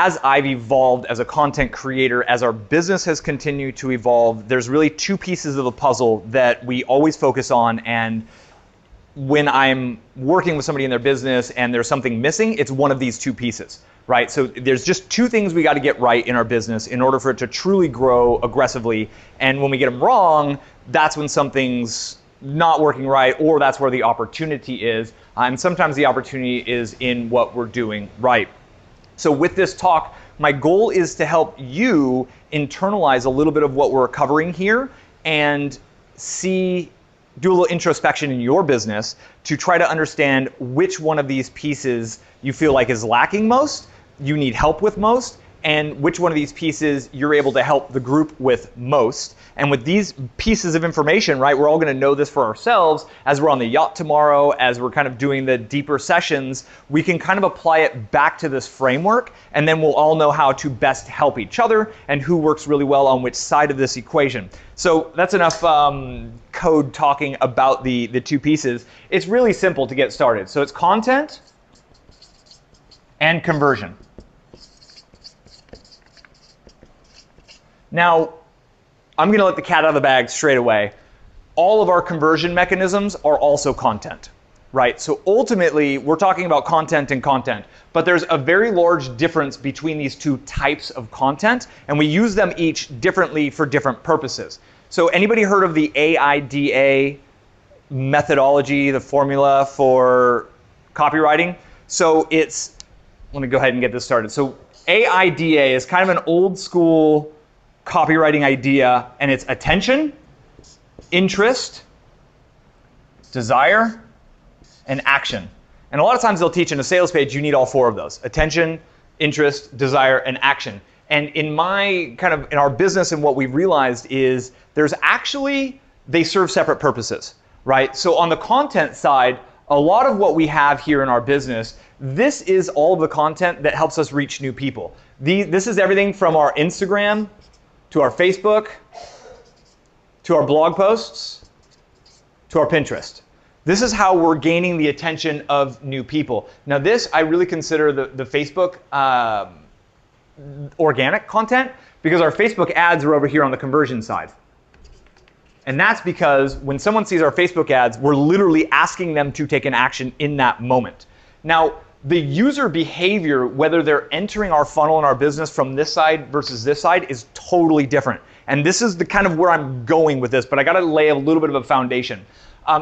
as I've evolved as a content creator, as our business has continued to evolve, there's really two pieces of the puzzle that we always focus on. And when I'm working with somebody in their business and there's something missing, it's one of these two pieces, right? So there's just two things we got to get right in our business in order for it to truly grow aggressively. And when we get them wrong, that's when something's not working right, or that's where the opportunity is. And sometimes the opportunity is in what we're doing right. So with this talk, my goal is to help you internalize a little bit of what we're covering here and do a little introspection in your business to try to understand which one of these pieces you feel like is lacking most, you need help with most, and which one of these pieces you're able to help the group with most. And with these pieces of information, right, we're all going to know this for ourselves as we're on the yacht tomorrow, as we're kind of doing the deeper sessions, we can kind of apply it back to this framework, and then we'll all know how to best help each other and who works really well on which side of this equation. So that's enough code talking about the two pieces. It's really simple to get started. So it's content and conversion. Now, I'm going to let the cat out of the bag straight away. All of our conversion mechanisms are also content, right? So ultimately, we're talking about content and content, but there's a very large difference between these two types of content, and we use them each differently for different purposes. So anybody heard of the AIDA methodology, the formula for copywriting? So let me go ahead and get this started. So AIDA is kind of an old school copywriting idea, and it's attention, interest, desire, and action. And a lot of times they'll teach in a sales page, you need all four of those: attention, interest, desire, and action. And in our business, and what we've realized is they serve separate purposes, right? So on the content side, a lot of what we have here in our business, this is all of the content that helps us reach new people. This is everything from our Instagram, to our Facebook, to our blog posts, to our Pinterest. This is how we're gaining the attention of new people. Now this, I really consider the Facebook organic content, because our Facebook ads are over here on the conversion side. And that's because when someone sees our Facebook ads, we're literally asking them to take an action in that moment. Now, the user behavior, whether they're entering our funnel in our business from this side versus this side, is totally different. And this is the kind of where I'm going with this, but I got to lay a little bit of a foundation.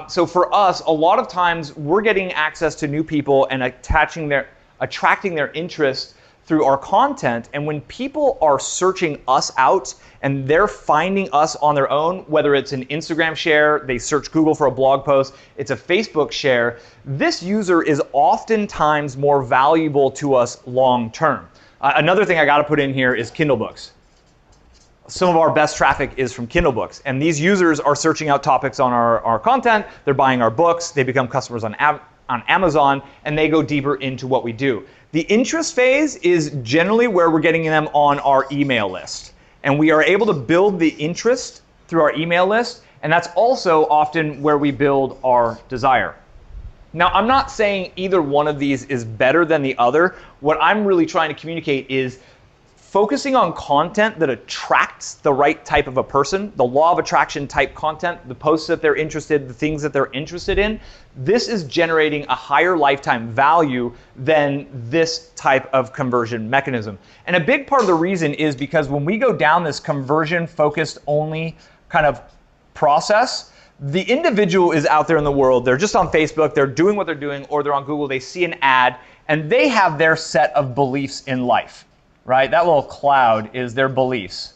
So for us, a lot of times we're getting access to new people and attracting their interest through our content. And when people are searching us out and they're finding us on their own, whether it's an Instagram share, they search Google for a blog post, it's a Facebook share, this user is oftentimes more valuable to us long term. Another thing I got to put in here is Kindle books. Some of our best traffic is from Kindle books, and these users are searching out topics on our content, they're buying our books, they become customers on Amazon, and they go deeper into what we do. The interest phase is generally where we're getting them on our email list. And we are able to build the interest through our email list, and that's also often where we build our desire. Now, I'm not saying either one of these is better than the other. What I'm really trying to communicate is focusing on content that attracts the right type of a person, the law of attraction type content, the posts that they're interested, the things that they're interested in. This is generating a higher lifetime value than this type of conversion mechanism. And a big part of the reason is because when we go down this conversion focused only kind of process, the individual is out there in the world, they're just on Facebook, they're doing what they're doing, or they're on Google, they see an ad, and they have their set of beliefs in life. Right? That little cloud is their beliefs.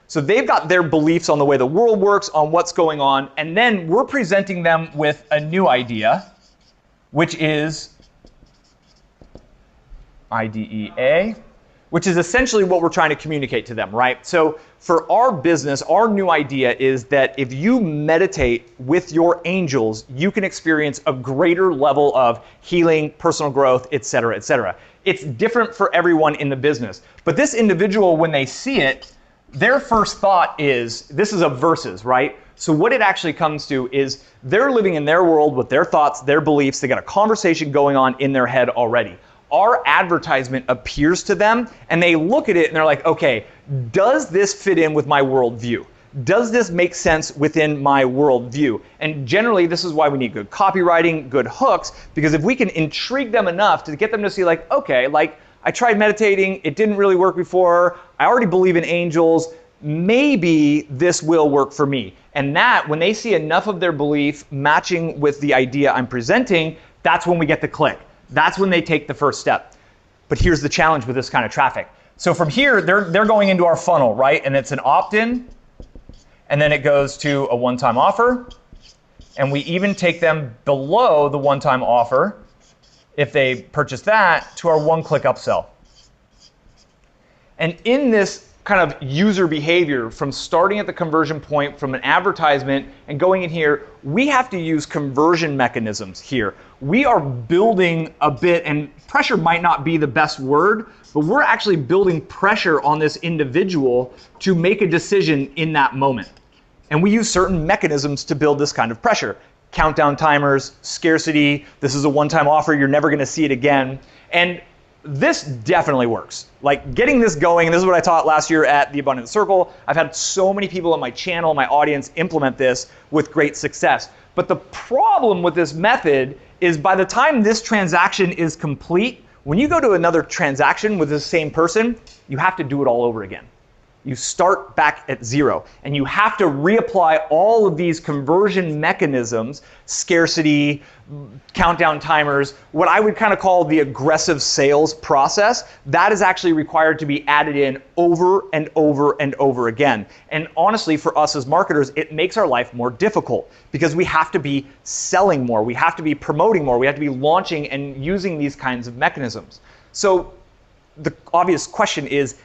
So they've got their beliefs on the way the world works, on what's going on, and then we're presenting them with a new idea, which is IDEA, which is essentially what we're trying to communicate to them, right? So for our business, our new idea is that if you meditate with your angels, you can experience a greater level of healing, personal growth, et cetera, et cetera. It's different for everyone in the business. But this individual, when they see it, their first thought is, this is a versus, right? So what it actually comes to is they're living in their world with their thoughts, their beliefs. They got a conversation going on in their head already. our advertisement appears to them and they look at it and they're like, okay, does this fit in with my worldview? Does this make sense within my worldview? And generally, this is why we need good copywriting, good hooks, because if we can intrigue them enough to get them to see like, okay, like I tried meditating, it didn't really work before, I already believe in angels, maybe this will work for me. And that, when they see enough of their belief matching with the idea I'm presenting, that's when we get the click. That's when they take the first step. But here's the challenge with this kind of traffic. So from here, they're going into our funnel, right? And it's an opt-in, and then it goes to a one-time offer. And we even take them below the one-time offer, if they purchase that, to our one-click upsell. And in this kind of user behavior, from starting at the conversion point from an advertisement and going in here, we have to use conversion mechanisms here. We are building a bit, and pressure might not be the best word, but we're actually building pressure on this individual to make a decision in that moment. And we use certain mechanisms to build this kind of pressure. Countdown timers, scarcity, this is a one-time offer, you're never gonna see it again. And this definitely works. Like getting this going, and this is what I taught last year at the Abundant Circle. I've had so many people on my channel, my audience, implement this with great success. But the problem with this method is by the time this transaction is complete, when you go to another transaction with the same person, you have to do it all over again. You start back at zero, and you have to reapply all of these conversion mechanisms, scarcity, countdown timers, what I would kind of call the aggressive sales process. That is actually required to be added in over and over and over again. And honestly, for us as marketers, it makes our life more difficult because we have to be selling more, we have to be promoting more, we have to be launching and using these kinds of mechanisms. So the obvious question is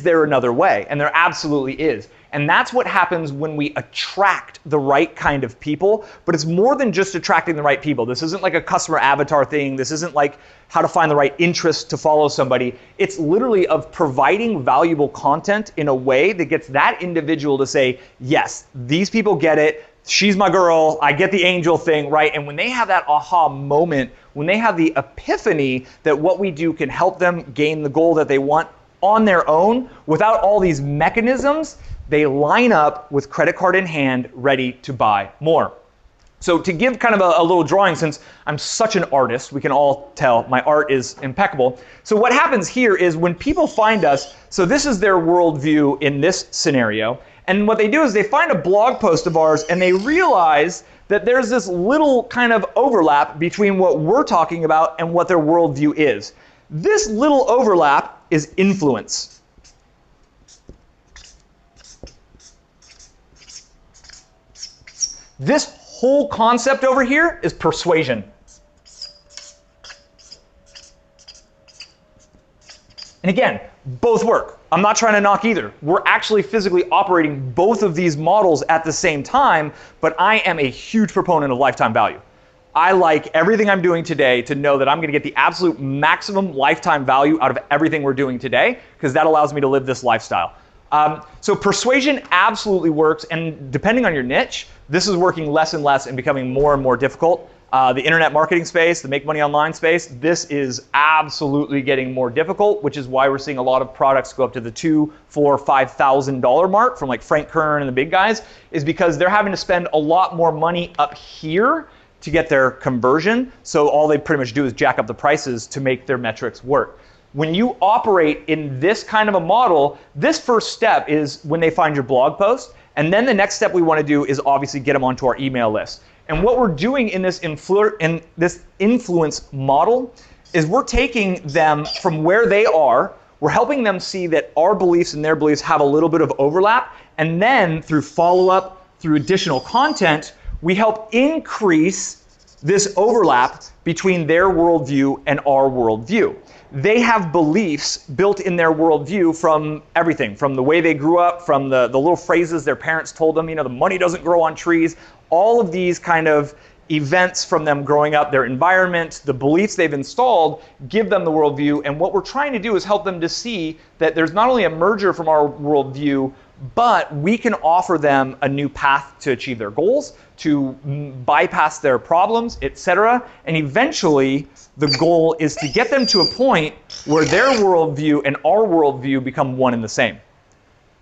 there another way? And there absolutely is. And that's what happens when we attract the right kind of people. But it's more than just attracting the right people. This isn't like a customer avatar thing. This isn't like how to find the right interest to follow somebody. It's literally of providing valuable content in a way that gets that individual to say, yes, these people get it. She's my girl. I get the angel thing, right? And when they have that aha moment, when they have the epiphany that what we do can help them gain the goal that they want on their own, without all these mechanisms, they line up with credit card in hand, ready to buy more. So to give kind of a little drawing, since I'm such an artist, we can all tell my art is impeccable. So what happens here is when people find us, so this is their worldview in this scenario, and what they do is they find a blog post of ours and they realize that there's this little kind of overlap between what we're talking about and what their worldview is. This little overlap is influence. This whole concept over here is persuasion. And again, both work. I'm not trying to knock either. We're actually physically operating both of these models at the same time, but I am a huge proponent of lifetime value. I like everything I'm doing today to know that I'm going to get the absolute maximum lifetime value out of everything we're doing today, because that allows me to live this lifestyle. So persuasion absolutely works, and depending on your niche, this is working less and less and becoming more and more difficult. The internet marketing space, the make money online space, this is absolutely getting more difficult, which is why we're seeing a lot of products go up to the $2,000, $4,000, $5,000 mark from like Frank Kern and the big guys, is because they're having to spend a lot more money up here to get their conversion. So all they pretty much do is jack up the prices to make their metrics work. When you operate in this kind of a model, this first step is when they find your blog post. And then the next step we want to do is obviously get them onto our email list. And what we're doing in this influence model is we're taking them from where they are, we're helping them see that our beliefs and their beliefs have a little bit of overlap. And then through follow-up, through additional content, we help increase this overlap between their worldview and our worldview. They have beliefs built in their worldview from everything, from the way they grew up, from the little phrases their parents told them, the money doesn't grow on trees, all of these kind of events from them growing up, their environment, the beliefs they've installed, give them the worldview. And what we're trying to do is help them to see that there's not only a merger from our worldview, but we can offer them a new path to achieve their goals, to bypass their problems, etc. And eventually, the goal is to get them to a point where their worldview and our worldview become one and the same.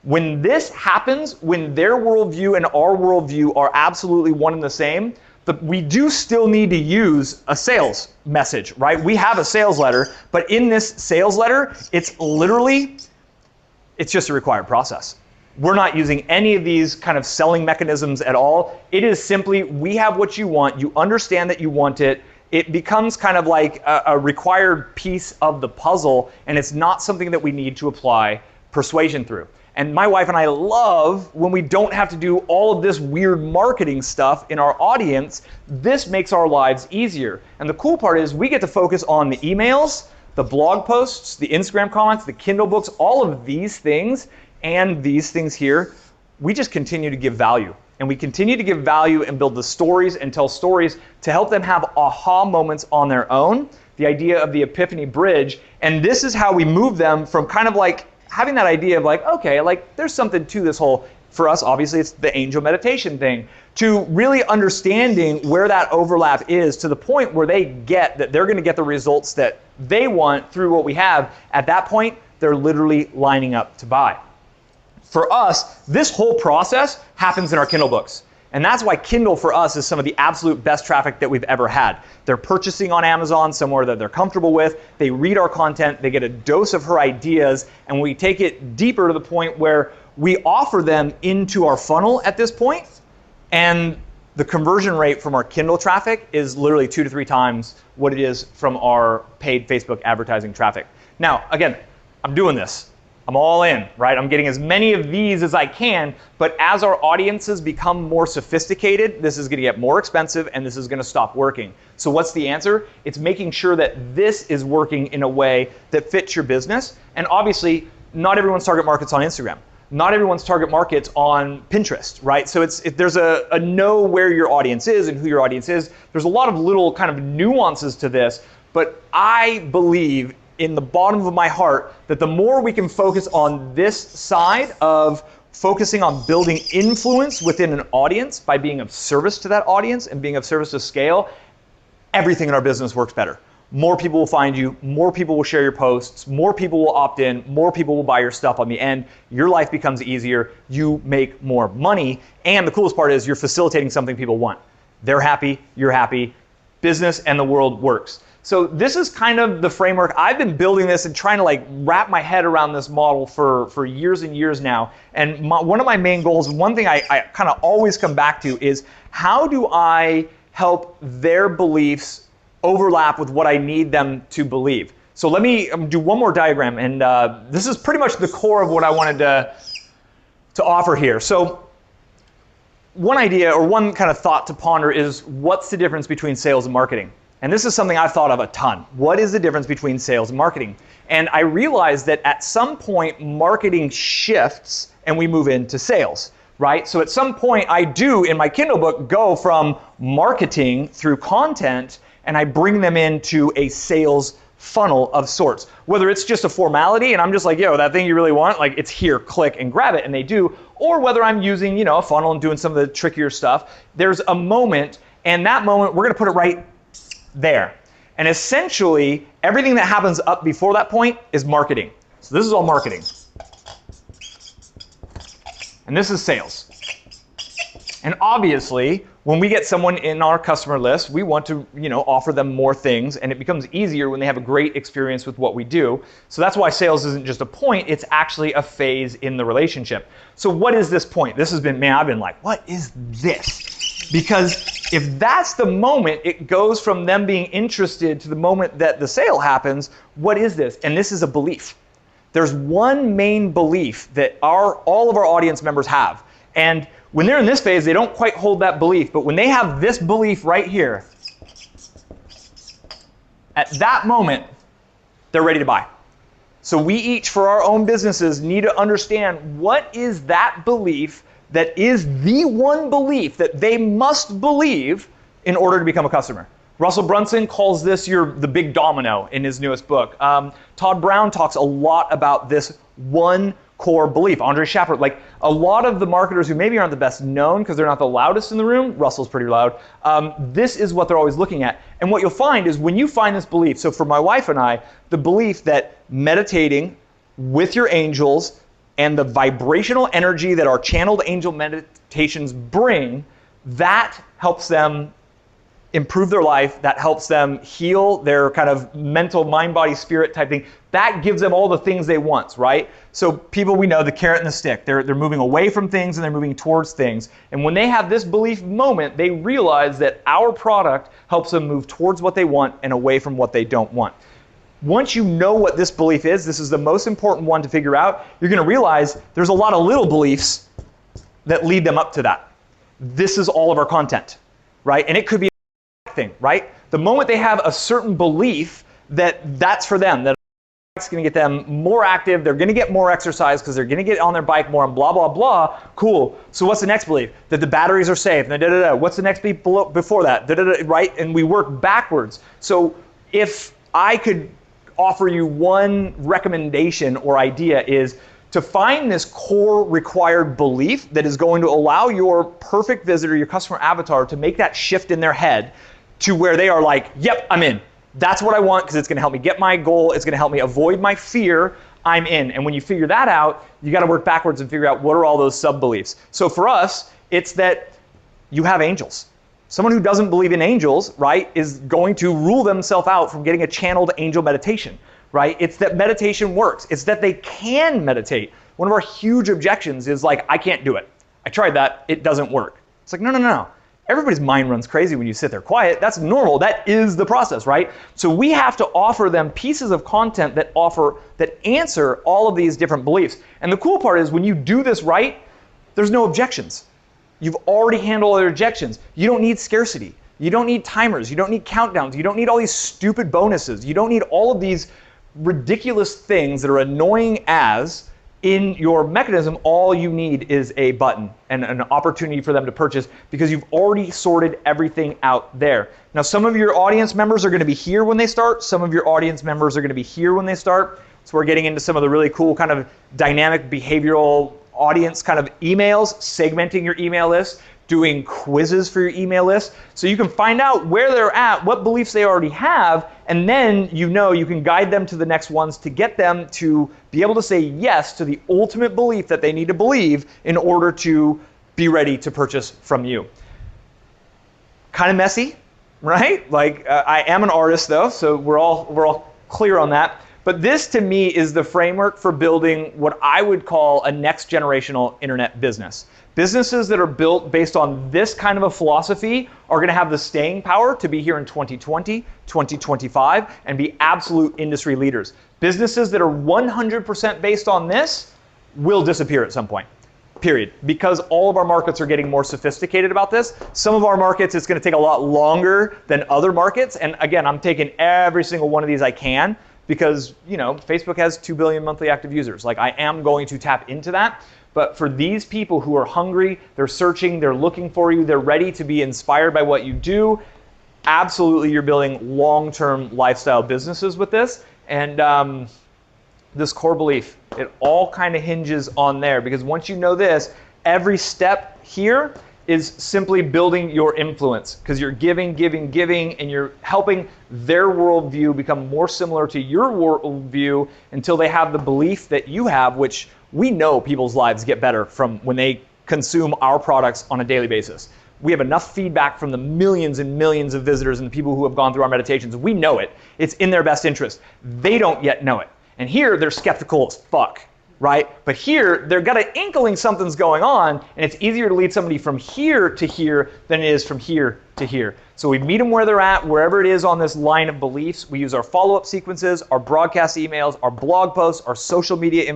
When this happens, when their worldview and our worldview are absolutely one and the same, we do still need to use a sales message, right? We have a sales letter, but in this sales letter, it's just a required process. We're not using any of these kind of selling mechanisms at all. It is simply, we have what you want, you understand that you want it, it becomes kind of like a required piece of the puzzle, and it's not something that we need to apply persuasion through. And my wife and I love when we don't have to do all of this weird marketing stuff in our audience. This makes our lives easier. And the cool part is we get to focus on the emails, the blog posts, the Instagram comments, the Kindle books, all of these things and these things here. We just continue to give value. And we continue to give value and build the stories and tell stories to help them have aha moments on their own. The idea of the epiphany bridge. And this is how we move them from kind of like having that idea of like, okay, like there's something to this whole, for us, obviously it's the angel meditation thing, to really understanding where that overlap is to the point where they get that they're going to get the results that they want through what we have. At that point, they're literally lining up to buy. For us, this whole process happens in our Kindle books. And that's why Kindle for us is some of the absolute best traffic that we've ever had. They're purchasing on Amazon somewhere that they're comfortable with. They read our content, they get a dose of her ideas, and we take it deeper to the point where we offer them into our funnel at this point. And the conversion rate from our Kindle traffic is literally 2 to 3 times what it is from our paid Facebook advertising traffic. Now, again, I'm doing this. I'm all in, right? I'm getting as many of these as I can, but as our audiences become more sophisticated, this is gonna get more expensive and this is gonna stop working. So what's the answer? It's making sure that this is working in a way that fits your business. And obviously, not everyone's target market's on Instagram. Not everyone's target market's on Pinterest, right? So there's a know where your audience is and who your audience is. There's a lot of little kind of nuances to this, but I believe in the bottom of my heart that the more we can focus on this side of focusing on building influence within an audience by being of service to that audience and being of service to scale, everything in our business works better. More people will find you, more people will share your posts, more people will opt in, more people will buy your stuff on the end. Your life becomes easier, you make more money, and the coolest part is you're facilitating something people want. They're happy, you're happy, business and the world works. So this is kind of the framework. I've been building this and trying to like wrap my head around this model for years and years now. And one of my main goals, one thing I kind of always come back to is how do I help their beliefs overlap with what I need them to believe? So let me do one more diagram. And this is pretty much the core of what I wanted to offer here. So one idea or one kind of thought to ponder is what's the difference between sales and marketing? And this is something I've thought of a ton. What is the difference between sales and marketing? And I realized that at some point, marketing shifts and we move into sales, right? So at some point, I do, in my Kindle book, go from marketing through content and I bring them into a sales funnel of sorts. Whether it's just a formality and I'm just like, yo, that thing you really want, like it's here, click and grab it, and they do. Or whether I'm using, a funnel and doing some of the trickier stuff. There's a moment, and that moment, we're gonna put it right there. And essentially, everything that happens up before that point is marketing. So this is all marketing. And this is sales. And obviously, when we get someone in our customer list, we want to, offer them more things, and it becomes easier when they have a great experience with what we do. So that's why sales isn't just a point, it's actually a phase in the relationship. So what is this point? This has been, I've been like, what is this? Because if that's the moment, it goes from them being interested to the moment that the sale happens. What is this? And this is a belief. There's one main belief that all of our audience members have. And when they're in this phase, they don't quite hold that belief. But when they have this belief right here, at that moment, they're ready to buy. So we each, for our own businesses, need to understand what is that belief that is the one belief that they must believe in order to become a customer. Russell Brunson calls this the big domino in his newest book. Todd Brown talks a lot about this one core belief. Andre Shapper, like a lot of the marketers who maybe aren't the best known because they're not the loudest in the room, Russell's pretty loud, this is what they're always looking at. And what you'll find is when you find this belief, so for my wife and I, the belief that meditating with your angels and the vibrational energy that our channeled angel meditations bring, that helps them improve their life, that helps them heal their kind of mental, mind, body, spirit type thing. That gives them all the things they want, right? So people we know, the carrot and the stick, they're moving away from things and they're moving towards things. And when they have this belief moment, they realize that our product helps them move towards what they want and away from what they don't want. Once you know what this belief is, this is the most important one to figure out, you're going to realize there's a lot of little beliefs that lead them up to that. This is all of our content, right? And it could be thing, right? The moment they have a certain belief that that's for them, that it's going to get them more active, they're going to get more exercise because they're going to get on their bike more and blah, blah, blah. Cool. So what's the next belief? That the batteries are safe. And da, da, da. What's the next belief before that? Da, da, da, right? And we work backwards. So if I could offer you one recommendation or idea is to find this core required belief that is going to allow your perfect visitor, your customer avatar, to make that shift in their head to where they are like, yep, I'm in. That's what I want because it's going to help me get my goal. It's going to help me avoid my fear. I'm in. And when you figure that out, you got to work backwards and figure out what are all those sub-beliefs. So for us, it's that you have angels. Someone who doesn't believe in angels, right, is going to rule themselves out from getting a channeled angel meditation, right? It's that meditation works. It's that they can meditate. One of our huge objections is like, I can't do it. I tried that. It doesn't work. It's like, no, no, no, no. Everybody's mind runs crazy when you sit there quiet. That's normal. That is the process, right? So we have to offer them pieces of content that answer all of these different beliefs. And the cool part is when you do this right, there's no objections. You've already handled all their objections. You don't need scarcity. You don't need timers. You don't need countdowns. You don't need all these stupid bonuses. You don't need all of these ridiculous things that are annoying as in your mechanism. All you need is a button and an opportunity for them to purchase because you've already sorted everything out there. Now, some of your audience members are going to be here when they start. Some of your audience members are going to be here when they start. So we're getting into some of the really cool kind of dynamic behavioral audience kind of emails, segmenting your email list, doing quizzes for your email list. So you can find out where they're at, what beliefs they already have, and then you can guide them to the next ones to get them to be able to say yes to the ultimate belief that they need to believe in order to be ready to purchase from you. Kind of messy, right? Like I am an artist though, so we're all clear on that. But this to me is the framework for building what I would call a next generational internet business. Businesses that are built based on this kind of a philosophy are going to have the staying power to be here in 2020, 2025, and be absolute industry leaders. Businesses that are 100% based on this will disappear at some point, period. Because all of our markets are getting more sophisticated about this. Some of our markets, it's going to take a lot longer than other markets. And again, I'm taking every single one of these I can because, Facebook has 2 billion monthly active users. Like I am going to tap into that. But for these people who are hungry, they're searching, they're looking for you, they're ready to be inspired by what you do, absolutely you're building long-term lifestyle businesses with this. And this core belief, it all kind of hinges on there because once you know this, every step here is simply building your influence because you're giving, and you're helping their worldview become more similar to your worldview until they have the belief that you have, which we know people's lives get better from when they consume our products on a daily basis. We have enough feedback from the millions and millions of visitors and the people who have gone through our meditations. We know it. It's in their best interest. They don't yet know it. And here, they're skeptical as fuck, right? But here, they've got an inkling something's going on, and it's easier to lead somebody from here to here than it is from here to here. So we meet them where they're at, wherever it is on this line of beliefs. We use our follow-up sequences, our broadcast emails, our blog posts, our social media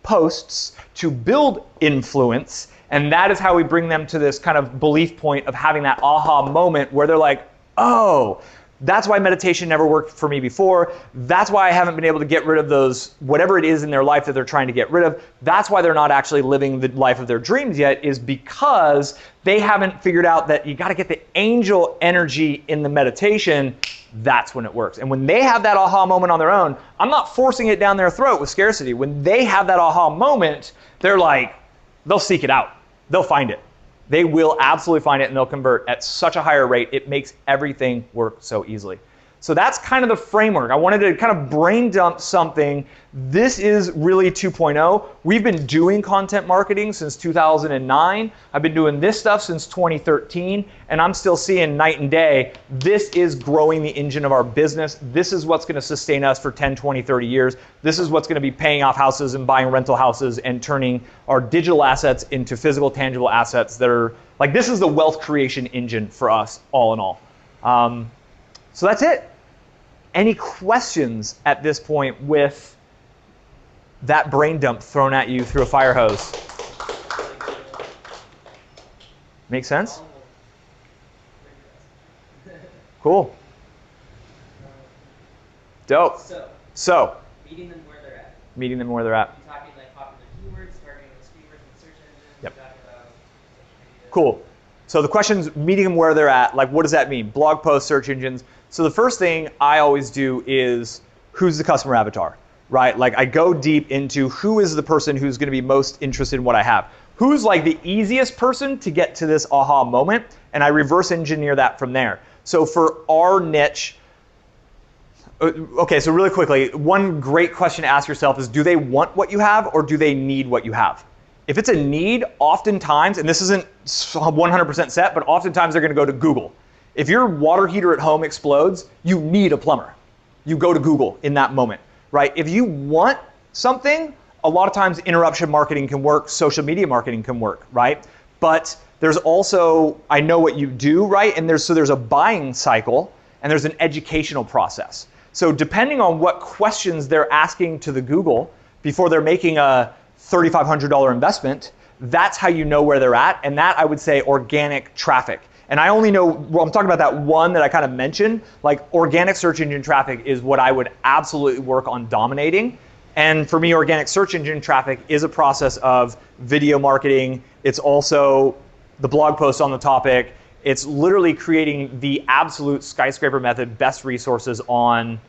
posts to build influence. And that is how we bring them to this kind of belief point of having that aha moment where they're like, oh, that's why meditation never worked for me before. That's why I haven't been able to get rid of those, whatever it is in their life that they're trying to get rid of. That's why they're not actually living the life of their dreams yet, is because they haven't figured out that you got to get the angel energy in the meditation. that's when it works. And when they have that aha moment on their own, I'm not forcing it down their throat with scarcity. When they have that aha moment, they're like, they'll seek it out. They'll find it. They will absolutely find it, and they'll convert at such a higher rate. It makes everything work so easily. So that's kind of the framework. I wanted to kind of brain dump something. This is really 2.0. We've been doing content marketing since 2009. I've been doing this stuff since 2013, and I'm still seeing night and day. This is growing the engine of our business. This is what's going to sustain us for 10, 20, 30 years. This is what's going to be paying off houses and buying rental houses and turning our digital assets into physical, tangible assets that are, like, this is the wealth creation engine for us, all in all. So that's it. Any questions at this point with that brain dump thrown at you through a fire hose? Make sense? Cool. Dope. So meeting them where they're at. Meeting them where they're at. You're talking like popular keywords, targeting those keywords in the search engine. Yep. Talking about social media. Cool. So the question's meeting them where they're at. Like, what does that mean? Blog posts, search engines. So the first thing I always do is, who's the customer avatar, right? Like, I go deep into who is the person who's going to be most interested in what I have. Who's like the easiest person to get to this aha moment, and I reverse engineer that from there. So for our niche, okay, so really quickly, one great question to ask yourself is, do they want what you have or do they need what you have? If it's a need, oftentimes, and this isn't 100% set, but oftentimes they're going to go to Google. If your water heater at home explodes, you need a plumber. You go to Google in that moment, right? If you want something, a lot of times interruption marketing can work, social media marketing can work, right? But there's also, I know what you do, right? And there's a buying cycle and there's an educational process. So depending on what questions they're asking to the Google before they're making a $3,500 investment, that's how you know where they're at. And that, I would say, organic traffic. And I only know, well, I'm talking about that one that I kind of mentioned, like organic search engine traffic is what I would absolutely work on dominating. And for me, organic search engine traffic is a process of video marketing. It's also the blog post on the topic. It's literally creating the absolute skyscraper method, best resources on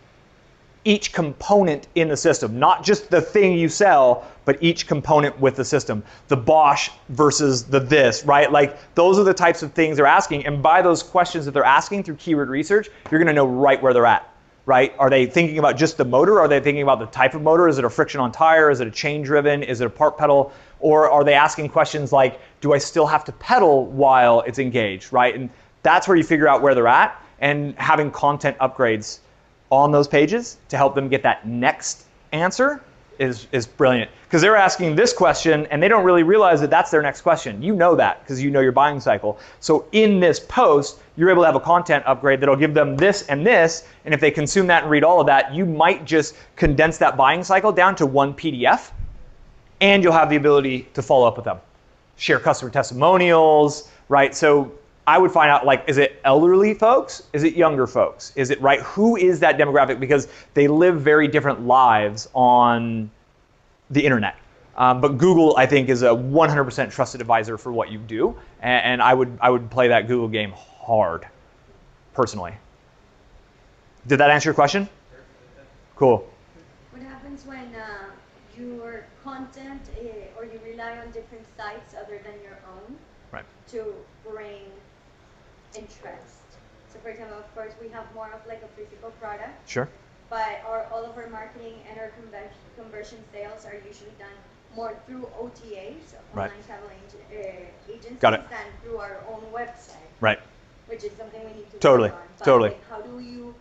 each component in the system, not just the thing you sell, but each component with the system. The Bosch versus the this, right? Like, those are the types of things they're asking. And by those questions that they're asking through keyword research, you're gonna know right where they're at, right? Are they thinking about just the motor? Are they thinking about the type of motor? Is it a friction on tire? Is it a chain driven? Is it a part pedal? Or are they asking questions like, do I still have to pedal while it's engaged, right? And that's where you figure out where they're at, and having content upgrades on those pages to help them get that next answer is brilliant. Because they're asking this question and they don't really realize that that's their next question. You know that because you know your buying cycle. So in this post, you're able to have a content upgrade that'll give them this, and if they consume that and read all of that, you might just condense that buying cycle down to one PDF, and you'll have the ability to follow up with them. Share customer testimonials, right? So I would find out, like, is it elderly folks? Is it younger folks? Is it, right? Who is that demographic? Because they live very different lives on the internet. But Google, I think, is a 100% trusted advisor for what you do. And I would play that Google game hard, personally. Did that answer your question? Cool. What happens when your content or you rely on different sites other than your own to bring interest? So for example, of course, we have more of like a physical product. Sure. But all of our marketing and our conversion sales are usually done more through OTAs, online travel agencies, Got it. than through our own website. Right. Which is something we need to Totally. work on. But Totally. like, how do you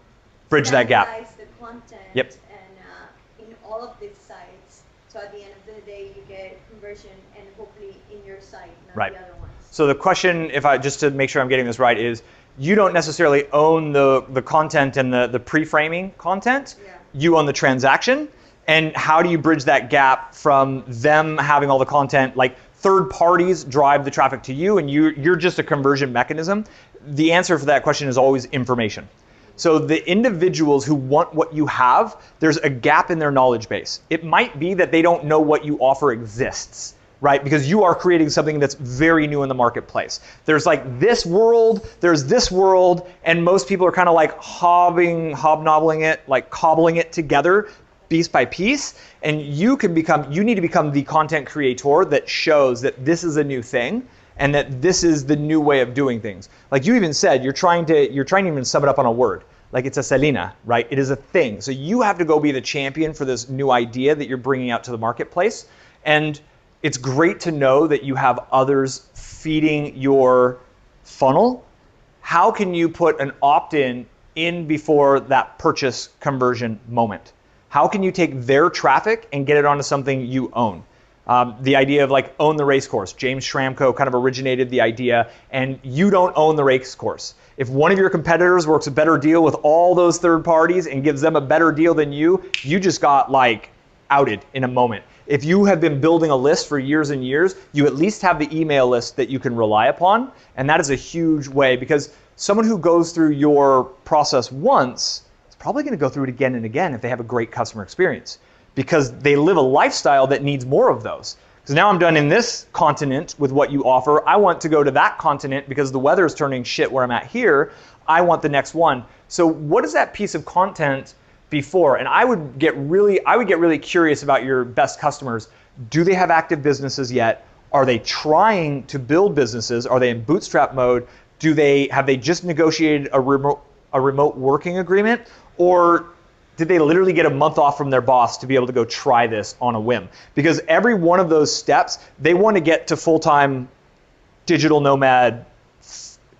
Bridge that gap. standardize the content Yep. and in all of these sites, so at the end of the day you get conversion and hopefully in your site, not the other ones. So the question, just to make sure I'm getting this right, is you don't necessarily own the content and the pre-framing content. Yeah. You own the transaction. And how do you bridge that gap from them having all the content? Like, third parties drive the traffic to you and you're just a conversion mechanism. The answer for that question is always information. So the individuals who want what you have, there's a gap in their knowledge base. It might be that they don't know what you offer exists, right? Because you are creating something that's very new in the marketplace. There's like this world, there's this world, and most people are kind of like hobnobbling it, like cobbling it together piece by piece. And you need to become the content creator that shows that this is a new thing and that this is the new way of doing things. Like you even said, you're trying to even sum it up on a word. Like it's a Selena, right? It is a thing. So you have to go be the champion for this new idea that you're bringing out to the marketplace. And it's great to know that you have others feeding your funnel. How can you put an opt-in in before that purchase conversion moment? How can you take their traffic and get it onto something you own? The idea of like own the race course. James Schramko kind of originated the idea, and you don't own the race course. If one of your competitors works a better deal with all those third parties and gives them a better deal than you just got like outed in a moment. If you have been building a list for years and years, you at least have the email list that you can rely upon. And that is a huge way, because someone who goes through your process once is probably going to go through it again and again if they have a great customer experience, because they live a lifestyle that needs more of those. Because now I'm done in this continent with what you offer. I want to go to that continent because the weather is turning shit where I'm at here. I want the next one. So what is that piece of content before? And I would get really curious about your best customers. Do they have active businesses yet? Are they trying to build businesses? Are they in bootstrap mode? Have they just negotiated a remote working agreement? Or did they literally get a month off from their boss to be able to go try this on a whim? Because every one of those steps, they want to get to full-time digital nomad,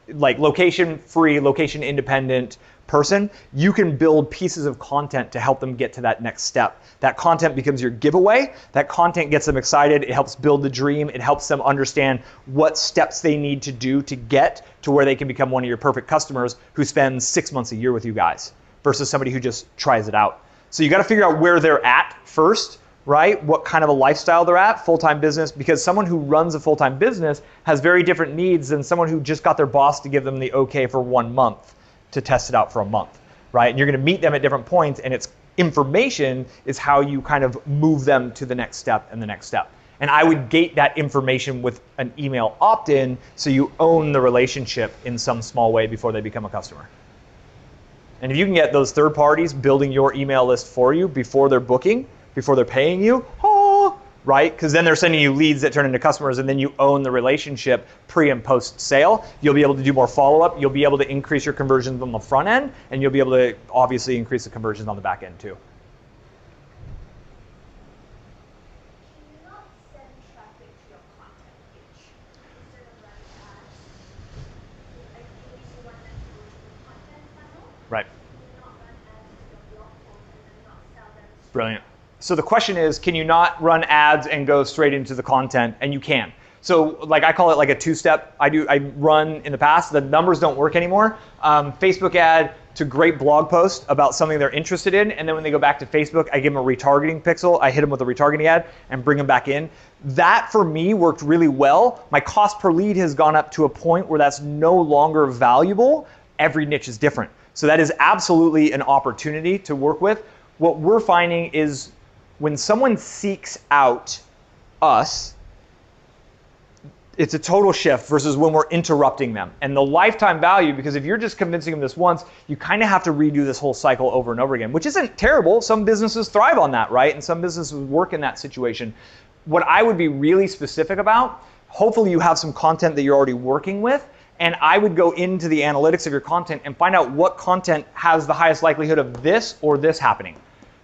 like location free, location independent person. You can build pieces of content to help them get to that next step. That content becomes your giveaway. That content gets them excited. It helps build the dream. It helps them understand what steps they need to do to get to where they can become one of your perfect customers who spends 6 months a year with you guys versus somebody who just tries it out. So you got to figure out where they're at first, right? What kind of a lifestyle they're at, full-time business, because someone who runs a full-time business has very different needs than someone who just got their boss to give them the okay for 1 month to test it out for a month, right? And you're going to meet them at different points, and it's information is how you kind of move them to the next step and the next step. And I would gate that information with an email opt-in so you own the relationship in some small way before they become a customer. And if you can get those third parties building your email list for you before they're booking, before they're paying you, right? Because then they're sending you leads that turn into customers, and then you own the relationship pre and post sale. You'll be able to do more follow-up. You'll be able to increase your conversions on the front end, and you'll be able to obviously increase the conversions on the back end too. Can you not send traffic to your content page instead of running ads? Ideally, you want them to go to the content funnel. Right. Can you not run ads to your blog post and then not sell them? Brilliant. So the question is, can you not run ads and go straight into the content? And you can. So like I call it like a two-step. I run in the past. The numbers don't work anymore. Facebook ad to great blog post about something they're interested in. And then when they go back to Facebook, I give them a retargeting pixel. I hit them with a retargeting ad and bring them back in. That for me worked really well. My cost per lead has gone up to a point where that's no longer valuable. Every niche is different. So that is absolutely an opportunity to work with. What we're finding is when someone seeks out us, it's a total shift versus when we're interrupting them. And the lifetime value, because if you're just convincing them this once, you kind of have to redo this whole cycle over and over again, which isn't terrible. Some businesses thrive on that, right? And some businesses work in that situation. What I would be really specific about, hopefully you have some content that you're already working with, and I would go into the analytics of your content and find out what content has the highest likelihood of this or this happening,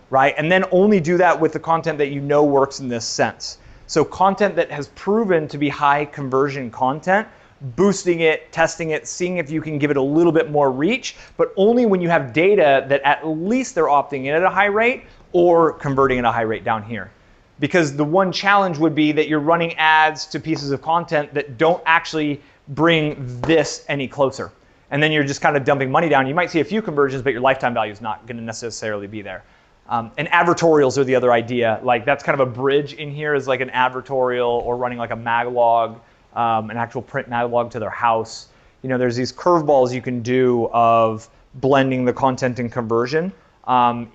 right? And then only do that with the content that you know works in this sense. So content that has proven to be high conversion content, boosting it, testing it, seeing if you can give it a little bit more reach, but only when you have data that at least they're opting in at a high rate or converting at a high rate down here. Because the one challenge would be that you're running ads to pieces of content that don't actually bring this any closer. And then you're just kind of dumping money down. You might see a few conversions, but your lifetime value is not going to necessarily be there. And advertorials are the other idea. Like that's kind of a bridge in here is like an advertorial or running like a maglog, an actual print maglog to their house. You know, there's these curveballs you can do of blending the content and conversion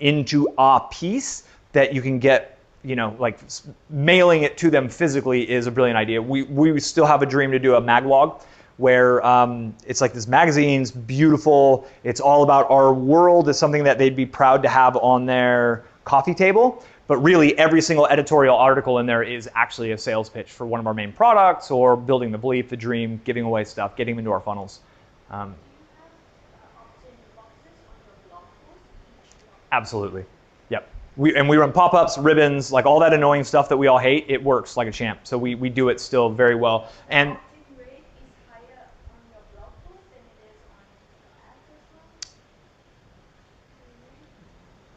into a piece that you can get, like mailing it to them physically is a brilliant idea. We still have a dream to do a maglog where it's like this magazine's beautiful. It's all about our world. It's something that they'd be proud to have on their coffee table. But really, every single editorial article in there is actually a sales pitch for one of our main products or building the belief, the dream, giving away stuff, getting them into our funnels. Absolutely. Yep. We run pop-ups, ribbons, like all that annoying stuff that we all hate. It works like a champ. So we do it still very well. And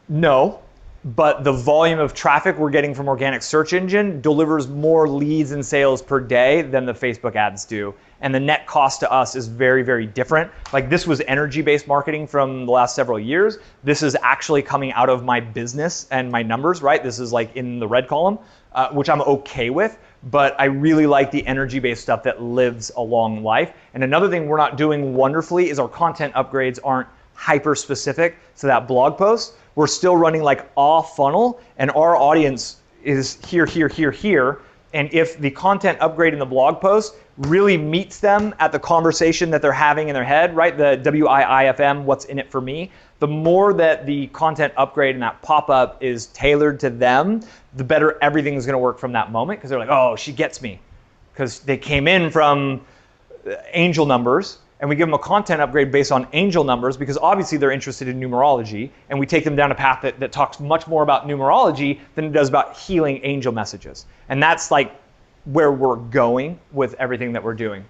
no, but the volume of traffic we're getting from organic search engine delivers more leads and sales per day than the Facebook ads do. And the net cost to us is very, very different. Like this was energy-based marketing from the last several years. This is actually coming out of my business and my numbers, right? This is like in the red column, which I'm okay with. But I really like the energy-based stuff that lives a long life. And another thing we're not doing wonderfully is our content upgrades aren't hyper-specific to that blog post. We're still running like a funnel, and our audience is here, here, here, here. And if the content upgrade in the blog post really meets them at the conversation that they're having in their head, right? The WIIFM, what's in it for me? The more that the content upgrade and that pop-up is tailored to them, the better everything's gonna work from that moment, because they're like, oh, she gets me. Because they came in from angel numbers, and we give them a content upgrade based on angel numbers because obviously they're interested in numerology, and we take them down a path that talks much more about numerology than it does about healing angel messages. And that's like where we're going with everything that we're doing.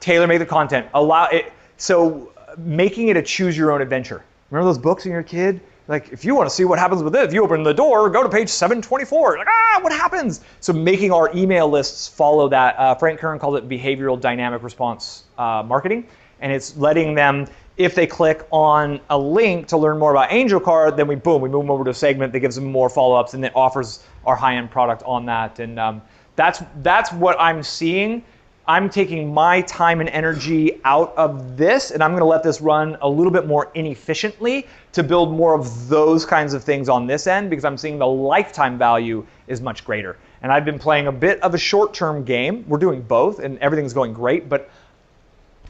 Tailor-make the content. Allow it. So making it a choose your own adventure. Remember those books when you're a kid? Like, if you want to see what happens with it, if you open the door, go to page 724. You're like, what happens? So making our email lists follow that. Frank Kern called it behavioral dynamic response marketing. And it's letting them, if they click on a link to learn more about Angel Card, then we move them over to a segment that gives them more follow-ups and it offers our high-end product on that. And that's what I'm seeing. I'm taking my time and energy out of this, and I'm going to let this run a little bit more inefficiently to build more of those kinds of things on this end, because I'm seeing the lifetime value is much greater. And I've been playing a bit of a short-term game. We're doing both, and everything's going great, but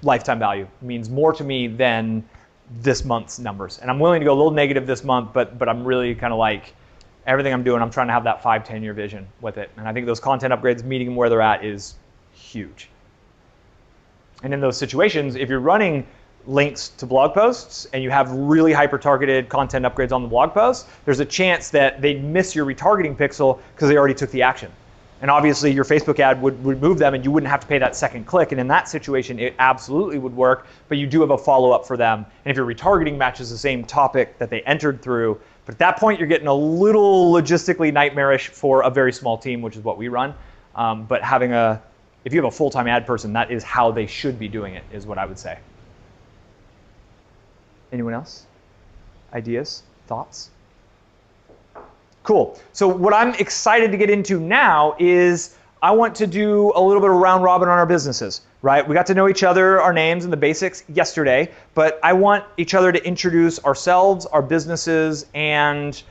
lifetime value means more to me than this month's numbers. And I'm willing to go a little negative this month, but I'm really kind of like, everything I'm doing, I'm trying to have that 5-10 year vision with it. And I think those content upgrades, meeting them where they're at, is huge. And in those situations, if you're running links to blog posts and you have really hyper-targeted content upgrades on the blog post, there's a chance that they'd miss your retargeting pixel because they already took the action. And obviously your Facebook ad would move them and you wouldn't have to pay that second click. And in that situation, it absolutely would work, but you do have a follow-up for them. And if your retargeting matches the same topic that they entered through, but at that point, you're getting a little logistically nightmarish for a very small team, which is what we run. But if you have a full-time ad person, that is how they should be doing it, is what I would say. Anyone else? Ideas? Thoughts? Cool. So what I'm excited to get into now is I want to do a little bit of round robin on our businesses, right? We got to know each other, our names and the basics yesterday, but I want each other to introduce ourselves, our businesses, and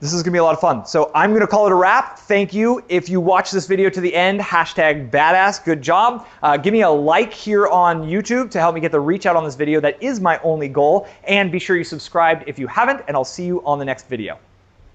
this is going to be a lot of fun. So I'm going to call it a wrap. Thank you. If you watch this video to the end, #badass, good job. Give me a like here on YouTube to help me get the reach out on this video. That is my only goal. And be sure you subscribe if you haven't, and I'll see you on the next video.